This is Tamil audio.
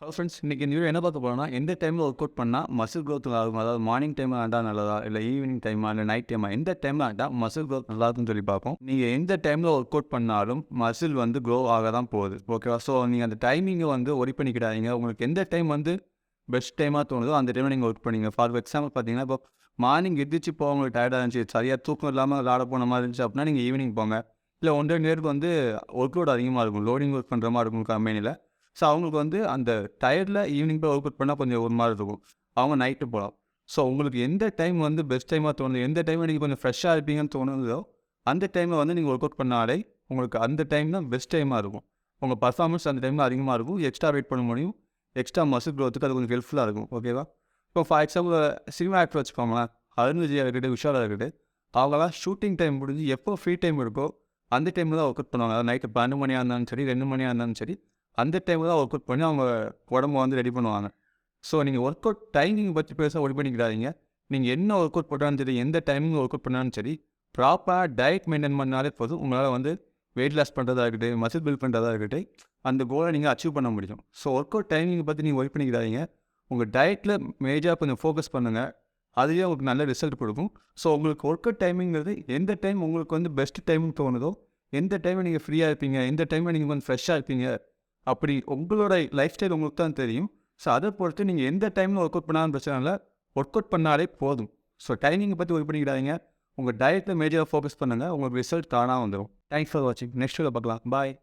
ஹலோ ஃப்ரெண்ட்ஸ், இன்னைக்கு இந்த வீடியோ என்ன பார்க்க போறோம்னா, எந்த டைமில் ஒர்க் அவுட் பண்ணால் மசில் growth ஆகும். அதாவது மார்னிங் டைமில் ஆண்டா நல்லதா, இல்லை ஈவினிங் டைமா, இல்லை நைட் டைமா, எந்த டைமில் ஆண்டா மசில் growth நல்லா இருக்குன்னு சொல்லி பார்ப்போம். நீங்கள் எந்த டைமில் ஒர்க் அவுட் பண்ணாலும் மசில் வந்து க்ரோ ஆக தான் போகுது. ஓகேவா? ஸோ நீங்கள் அந்த டைமிங்கை வந்து ஒரி பண்ணிக்கிடாதீங்க. உங்களுக்கு எந்த டைம் வந்து பெஸ்ட் டைமாக தோணுதோ அந்த டைமில் நீங்கள் ஒர்க் பண்ணிங்க. ஃபார் எக்ஸாம்பிள் பார்த்தீங்கன்னா, இப்போ மார்னிங் எந்திரிச்சு போக உங்களுக்கு டயர்டாக இருந்துச்சு, சரியாக தூக்கம் இல்லாமல் விளாட போன மாதிரி இருந்துச்சு அப்படின்னா நீங்கள் ஈவினிங் போங்க. இல்லை ஒன்றரை நேருக்கு வந்து ஒர்க் லோட் அதிகமாக இருக்கும், லோடிங் ஒர்க் பண்ணுற மாதிரி இருக்கும் கம்பெனியில். ஸோ அவங்களுக்கு வந்து அந்த டயர்டில் ஈவினிங் போய் ஒர்க் அவுட் பண்ணால் கொஞ்சம் ஒரு மாதிரி இருக்கும். அவங்க நைட்டு போகலாம். ஸோ உங்களுக்கு எந்த டைம் வந்து பெஸ்ட் டைமாக தோணுது, எந்த டைமில் நீங்கள் கொஞ்சம் ஃப்ரெஷ்ஷாக இருப்பீங்கன்னு தோணுதோ அந்த டைமில் வந்து நீங்கள் ஒர்க் அவுட் பண்ணாலே உங்களுக்கு அந்த டைம் தான் பெஸ்ட் டைமாக இருக்கும். உங்கள் பர்ஃபார்மன்ஸ் அந்த டைமில் அதிகமாக இருக்கும். எக்ஸ்ட்ரா வெயிட் பண்ண முடியும். எக்ஸ்ட்ரா மசில் க்ரோத்துக்கு அது கொஞ்சம் ஹெல்ப்ஃபுல்லாக இருக்கும். ஓகேவா? இப்போ ஃபார் எக்ஸாம்பிள் சினிமா ஆக்டர் வச்சுக்கோங்களேன். அருண் விஜயா இருக்கட்டும், விஷாலா இருக்கட்டும், அவங்களாம் ஷூட்டிங் டைம் முடிஞ்சு எப்போ ஃப்ரீ டைம் இருக்கோ அந்த டைமில் தான் ஒர்க் அவுட் பண்ணுவாங்க. அதாவது நைட்டு 12 மணியாக இருந்தாலும் சரி, 2 மணியாக இருந்தாலும் சரி, அந்த டைமில் தான் ஒர்க் அவுட் பண்ணி அவங்க உடம்ப வந்து ரெடி பண்ணுவாங்க. ஸோ நீங்கள் ஒர்க் அவுட் டைமிங் பற்றி பெருசாக ஒர்க் பண்ணிக்கிறாதீங்க. நீங்கள் என்ன ஒர்க் அவுட் பண்ணாலும் சரி, எந்த டைமிங் ஒர்க் அவுட் பண்ணாலும் சரி, ப்ராப்பராக டயட் மெயின்டைன் பண்ணாலே போதும். உங்களால் வந்து வெயிட் லாஸ் பண்ணுறதா இருக்கட்டும், மசில் பில்ட் பண்ணுறதா இருக்கட்டும், அந்த கோலை நீங்கள் அச்சீவ் பண்ண முடியும். ஸோ ஒர்க் அவுட் டைமிங் பற்றி நீங்கள் ஒர்க் பண்ணிக்கிறாதீங்க. உங்கள் டயட்டில் மேஜராக கொஞ்சம் ஃபோக்கஸ் பண்ணுங்கள். அதுவே உங்களுக்கு நல்ல ரிசல்ட் கொடுக்கும். ஸோ உங்களுக்கு ஒர்க் அவுட் டைமிங்கிறது எந்த டைம் உங்களுக்கு வந்து பெஸ்ட் டைம்னு தோணுதோ, எந்த டைமில் நீங்கள் ஃப்ரீயாக இருப்பீங்க, எந்த டைமில் நீங்கள் கொஞ்சம் ஃப்ரெஷ்ஷாக இருப்பீங்க, அப்படி உங்களோட லைஃப் ஸ்டைல் உங்களுக்கு தான் தெரியும். ஸோ அதை பொறுத்து நீங்கள் எந்த டைமில் ஒர்க் அவுட் பண்ணாலும் பிரச்சனை இல்லை, ஒர்க் அவுட் பண்ணாலே போதும். ஸோ டைமிங்கை பற்றி ஒர்க் பண்ணிக்கிடாதீங்க. உங்கள் டயட்டில் மேஜராக ஃபோக்கஸ் பண்ணுங்கள். உங்களுக்கு ரிசல்ட் தானாக வந்துடும். தேங்க்ஸ் ஃபார் வாட்சிங். நெக்ஸ்ட் வீடியோவில் பார்க்கலாம். பாய்.